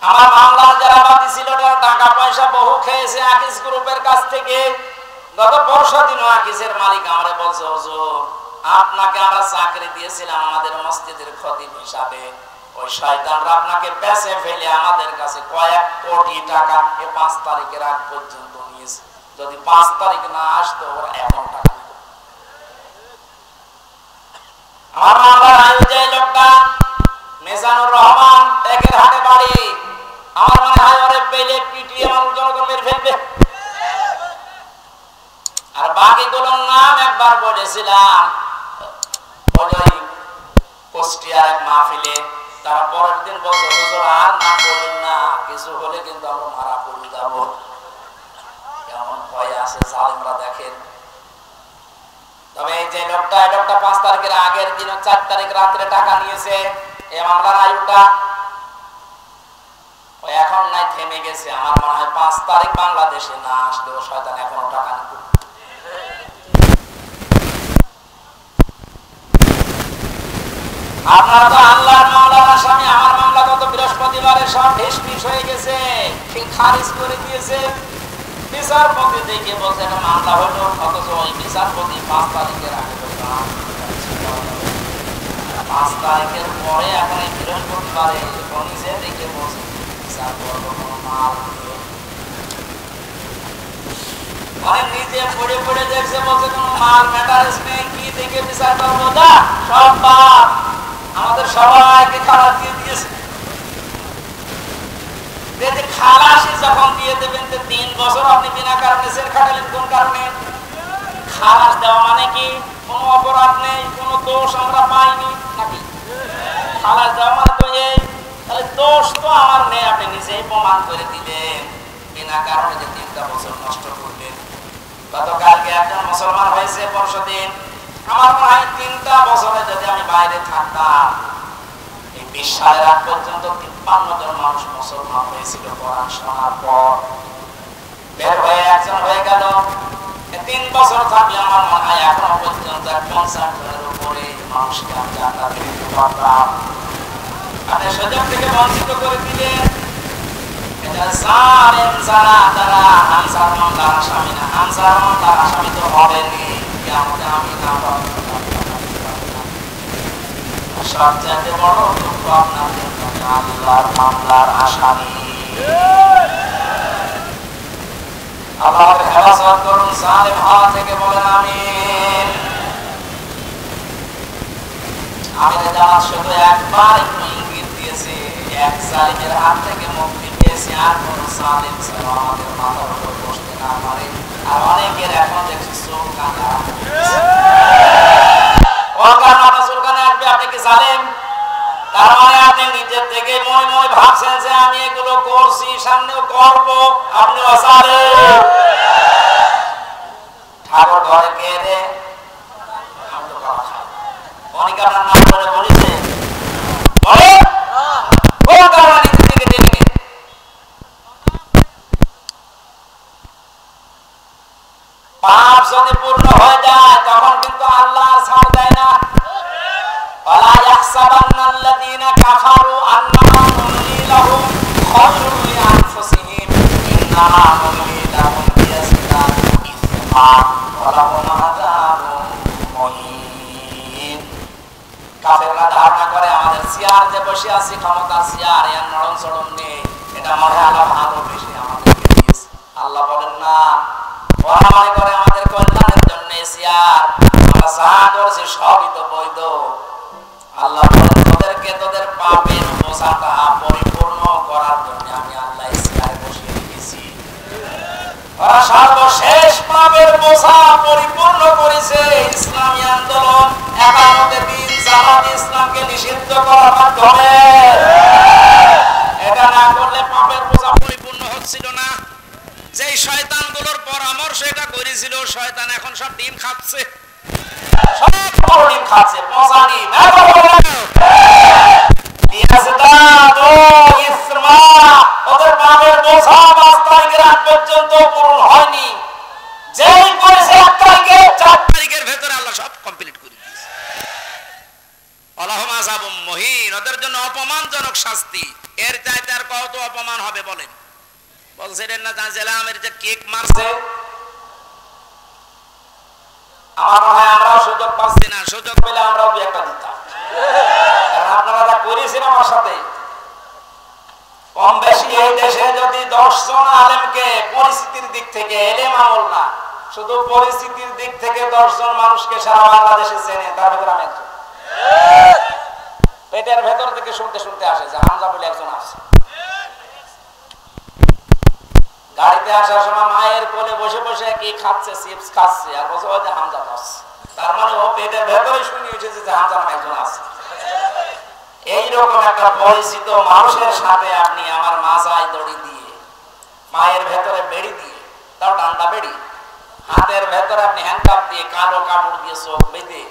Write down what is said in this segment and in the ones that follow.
আমার মামলার যারা বাদী ছিল টাকা পয়সা বহু খেয়েছে আকিস গ্রুপের কাছ থেকে। গত পরশু দিন আকিসের মালিক আমারে বলছে, হুজুর আপনাকে আমরা চাকরি দিয়েছিলাম আমাদের মসজিদের খতিব হিসাবে, ওই শয়তানরা আপনাকে পেছে ফেলে আমাদের কাছে কয়েক কোটি টাকা 5 তারিখের আগ পর্যন্ত নিয়েছে। যদি 5 তারিখ না আসতো ওরা এমন টাকা নিত। আমার মামলার আয়োজক লোকটা মেজানুর রহমান একের হাটে বাড়ি, আমার মনে হয় ওরে পেলে পিটিয়ে মানুষ জনগণ মেরে ফেলবে। আর বাকিগুলোর নাম একবার বলেছিলাম ওই কুষ্টিয়ার এক মাহফিলে। তারা পরের দিন বলছে, হুজুর আর নাম বলেন না, কিছু হলে কিন্তু আমরা মারা পড়ে যাব। কেমন ভয় আছে জালেমরা দেখেন। তবে এই যে লোকটা 5 তারিখের আগের দিন 4 তারিখ রাত্রে টাকা নিয়েছে, এই মামলার আয়ুটা ওই এখন নাই থেমে গেছে। আমার মনে হয় 5 তারিখ বাংলাদেশে না আসলেও শয়তান এখনো টাকা নিত। আপনারা তো আল্লাহর মামলার আসামি, আমার মামলা গত বৃহস্পতিবারে সব ঢিসমিস হয়ে গেছে, ঠিক খারিজ করে দিয়েছে। বিচারপতি দেখে বলছে এটা মামলা হলো, অথচ ওই বিচারপতি 5 তারিখের আগে 5 তারিখের পরে এখন এই বৃহস্পতিবারে নিজে দেখে বলছে বিচার করবো কোনো মাল মানে নিজে পড়ে পড়ে দেখছে, বলছে কোনো মাল ম্যাটারেস নেই, কি দেখে বিচার করবো? না, সব বাদ, আমাদের সবাইকে খালাস দিয়ে দিয়েছে। খালাসি যখন দিয়ে দেবেন 3 বছর আপনি বিনা কারণে জেল খাটালেন, কোন কারণে? খালাস দেওয়া মানে কি কোনো অপরাধ নেই, কোনো দোষ আমরা পাইনি নাকি? খালাস দেওয়া মানে তো এই, তাহলে দোষ তো আমার নেই, আপনি নিজেই প্রমাণ করে দিলেন। বিনা কারণে যে 3টা বছর নষ্ট করলেন। গতকালকে একজন মুসলমান হয়েছে পরশুদিন, আমার মনে হয় 3টা বছরে যদি আমি বাইরে থাকতাম, এই 20 সালের আগ পর্যন্ত 53 জন মানুষ মুসলমান হয়েছিল কোরআন শোনার পর। বের হয়ে একজন হয়ে গেল, 3 বছর থাকলে আমার মনে হয় এখনো পর্যন্ত 50 জনের উপরে মানুষকে আমি জান্নাতে দিতে পারতাম। আপনি সুযোগ থেকে বঞ্চিত করে দিলেন। এটা জালেম যারা, তারা আনসার মামলার আসামি না। আনসার মামলার আসামি তো হবেনি, কিয়ামতে আমি না পাবো। সবচেয়ে বড় দুঃখ আপনার জন্য আল্লাহর মামলার আসামি। আল্লাহর হেফাজত করুন জালেম হওয়া থেকে, বলেন আমিন। আমি জামাত শুধু একবার একটু ইঙ্গিত দিয়েছি, এক জালিমের হাত থেকে মুক্তি পেয়েছি, আর কোন জালিম যেন আমাদের মাথার উপর বসতে না পারে। আর অনেকের এখন দেখছি চুলকানি আসবে, আপনি কি জালেম? তার মানে আপনি নিজের থেকে মনে মনে ভাবছেন যে আমি এগুলো করছি, সামনেও করবো, আপনি জালেম। ঠাকুর ঘরে কে রে? আমি তো খাওয়া খাই। অনেকে আপনার নাম করে বলেছে, পাপ যদি পূর্ণ হয়ে যায় তখন কিন্তু আল্লাহ ছাড় দেয় না। ওয়ালা ইয়াহসাবান্নাল্লাযীনা কাফারু আন্নামা নুমলি লাহুম খায়রুল লিআনফুসিহিম ইন্নামা নুমলি লাহুম লিয়াজদাদু ইসমা ওয়া লাহুম আযাবুন মুহিন। কাফেররা ধারণা করে আমাদের চেয়ার যে বসে আছি, ক্ষমতার চেয়ার, এর নরম চরম নেই, এটা মনে আল্লাহ ভালো বেশি আমাদেরকে দিয়েছে। আল্লাহ বলেন না, ওরা মনে করে আমাদের কল্যাণের জন্য চেয়ার, আমরা যা করছি সবই তো বৈধ। আল্লাহ বলেন তোদেরকে তোদের পাপের বোঝাটা পরিপূর্ণ করার জন্য আমি আল্লাহ চেয়ারে বসিয়ে রেখেছি। ওরা সর্বশেষ পাপের বোঝা পরিপূর্ণ করেছে ইসলামী আন্দোলন, একামতে দিন, জামাত ইসলামকে নিষিদ্ধ করার মাধ্যমে। এটা না করলে পাপের বোঝা পরিপূর্ণ হচ্ছিল না। যেই শয়তানগুলোর পরামর্শ এটা করেছিল, শয়তান এখন সব ডিম খাচ্ছে, সব বড় ডিম খাচ্ছে, পচা ডিম। ওদের পাপের বোঝা 5 তারিখের আগ পর্যন্ত পূরণ হয়নি। যেই করেছে 1 তারিখে, 4 তারিখের ভেতরে আল্লাহ সব কমপ্লিট করে দিয়েছে। আল্লাহুম আযাবুম মুহিন, ওদের জন্য অপমানজনক অপমানজনক শাস্তি, এর চাইতে আর কত অপমান হবে বলেন? বলছিলেন না জানছিলাম এর যে কেক মারছে, আমার মনে হয় আমরাও সুযোগ পাচ্ছি না, সুযোগ পেলে আমরাও দু একটা দিতাম। কারণ আপনারা যা করেছেন আমার সাথে, কম বেশি এই দেশে যদি 10 জন আলেমকে পরিস্থিতির দিক থেকে, এলেম আমল না, শুধু পরিস্থিতির দিক থেকে 10 জন মানুষকে সারা বাংলাদেশে চেনে, তার ভেতরে আমি একজন। পেটের ভেতর থেকে শুনতে শুনতে আসে যে হামজা বলে একজন আসে। গাড়িতে আসার সময় মায়ের কোলে বসে বসে কি খাচ্ছে, চিপস খাচ্ছে, আর বসে বসে হামজা খাচ্ছে। তার মানে ও পেটের ভেতরে শুনে উঠেছে যে হামজা নামে একজন আছে। এইরকম একটা পরিচিত মানুষের সাথে আপনি আমার মাজায় দড়ি দিয়ে, মায়ের ভেতরে বেড়ি দিয়ে, তাও ডান্ডা বেড়ি, হাতের ভেতরে আপনি হ্যান্ডকাপ দিয়ে, কালো কাপড় দিয়ে চোখ বেঁধে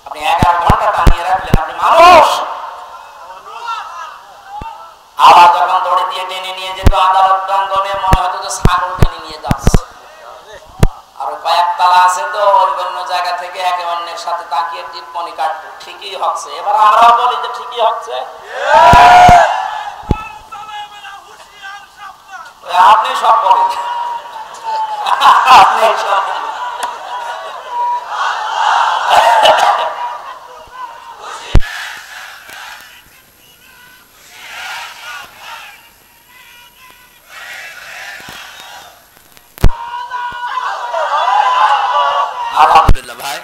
আপনি 11 ঘন্টা টানিয়ে রাখলেন, আপনি মানুষ? আবার যখন দড়ি দিয়ে টেনে নিয়ে যেত আদালত প্রাঙ্গণে, মনে হতো যে ছাগল টেনে নিয়ে যাচ্ছে। আর কয়েকতলা আছে তো, ওই অন্য জায়গা থেকে একে অন্যের সাথে তাকিয়ে টিপ্পনি কাটতো, ঠিকই হচ্ছে। এবার আমরাও বলি যে ঠিকই হচ্ছে। আপনি সব বলেন, আপনি সব বলেন। আলহামদুলিল্লাহ ভাই,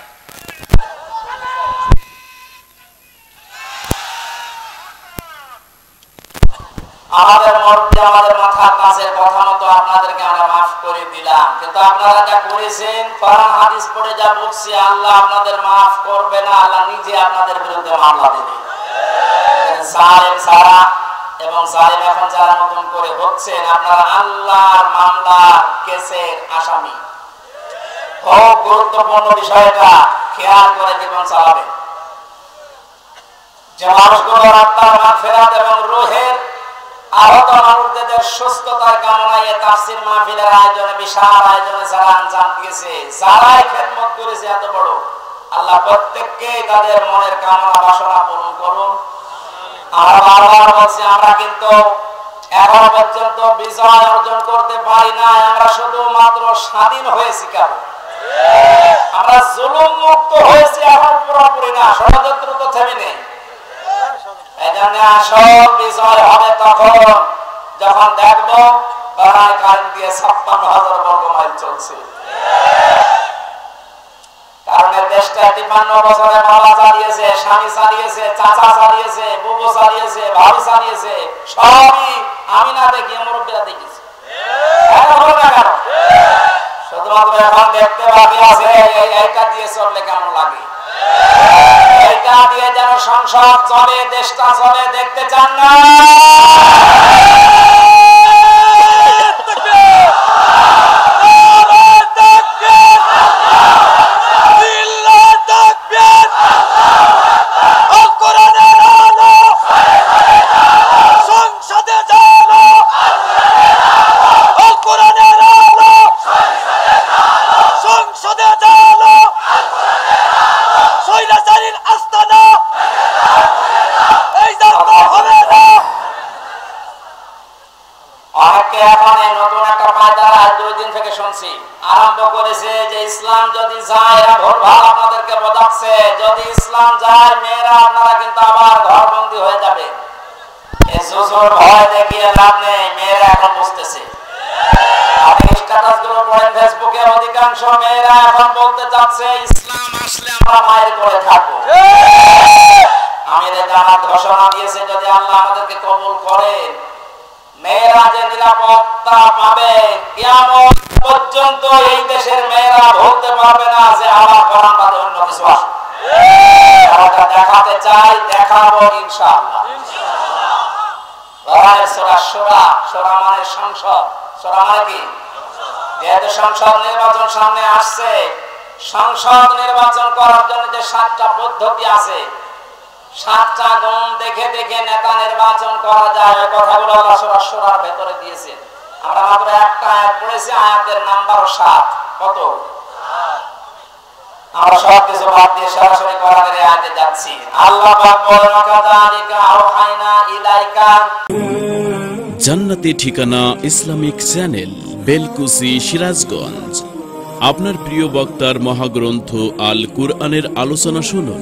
আমাদের মর্জি, আমাদের মাথার কাছের কথা মতো আপনাদেরকে আমরা মাফ করে দিলাম, কিন্তু আপনারা যা করেছেন, কোরআন হাদিস পড়ে যা বুঝছি, আল্লাহ আপনাদের মাফ করবে না, আল্লাহ নিজে আপনাদের বিরুদ্ধে মামলা দেবে। জালেম সারা এবং জালেম এখন যারা নতুন করে হচ্ছেন, আপনারা আল্লাহর মামলার কেসের আসামি। খুব গুরুত্বপূর্ণ বিষয়টা খেয়াল করে জীবন চালাবেন। যে মানুষগুলোর আত্মার মাগফিরাত এবং রূহের আহত মানুষদের সুস্থতার কামনায় তাফসীর মাহফিলের আয়োজনে, বিশাল আয়োজনে যারা আঞ্জাম দিয়েছে, যারাই খেদমত করেছে এত বড়, আল্লাহ প্রত্যেককে তাদের মনের কামনা বাসনা পূরণ করুন। আমরা বারবার বলছি, আমরা কিন্তু এখন পর্যন্ত বিজয় অর্জন করতে পারি না, আমরা শুধুমাত্র স্বাধীন হয়েছি। কারণ আমরা জুলুম মুক্ত হয়েছি, এখন পুরোপুরি না, ষড়যন্ত্র তো থেমে নেই। এজন্য আসল বিজয় হবে তখন যখন দেখবো কারেন্ট দিয়ে 56,000 বর্গ মাইল চলছে। কারণ দেশটা 53 বছরে বাবা চালিয়েছে, স্বামী চালিয়েছে, চাচা চালিয়েছে, বুবু চালিয়েছে, ভাবি চালিয়েছে, সবই আমি না দেখি মুরব্বীরা দেখেছি। শুধুমাত্র এখন দেখতে বাকি আছে এইটা দিয়ে চললে কেমন লাগে, এইটা দিয়ে যেন সংসদ চলে, দেশটা চলে, দেখতে চান না? আরম্ভ করেছে যে ইসলাম যদি যায়, এরা ভুলভাল আপনাদেরকে বোঝাচ্ছে, যদি ইসলাম যায় মেয়েরা আপনারা কিন্তু আবার ঘরবন্দি হয়ে যাবে। এই জুজুর ভয় দেখিয়ে লাভ নেই, মেয়েরা এখন বুঝতেছে। আপনি স্ট্যাটাস গুলো পড়েন ফেসবুকে, অধিকাংশ মেয়েরা এখন বলতে চাচ্ছে ইসলাম আসলে আমরা মায়ের কোলে থাকবো। আমিরে জামাত ঘোষণা দিয়েছে যদি আল্লাহ আমাদেরকে কবুল করেন, মেয়েরা যে নিরাপত্তা পাবে, কিয়ামত পর্যন্ত এই দেশের মেয়েরা বলতে পারবে না যে আমার কোরআন বাদে অন্য কিছু আছে। আমরা দেখাতে চাই, দেখাবো ইনশাআল্লাহ। সূরা শূরা, শূরা মানে সংসদ, শূরা মানে কি? যেহেতু সংসদ নির্বাচন সামনে আসছে, সংসদ নির্বাচন করার জন্য যে 7টা পদ্ধতি আছে, 7টা গুণ দেখে দেখে নেতা নির্বাচন করা যায়, ওই কথাগুলো আল্লাহ সূরা শূরার ভেতরে দিয়েছেন। আমরা মাত্র একটা আয়াত পড়েছি, আয়াতের নাম্বার 7। কত? আমরা সব কিছু বাদ দিয়ে সরাসরি কোরআনের আয়াতে যাচ্ছি। আল্লাহ পাক বলেন কাযালিকা আওহাইনা ইলাইকা। জান্নাতি ঠিকানা ইসলামিক চ্যানেল, বেলকুচি, সিরাজগঞ্জ। আপনার প্রিয় বক্তার মহাগ্রন্থ আল কুরআনের আলোচনা শুনুন।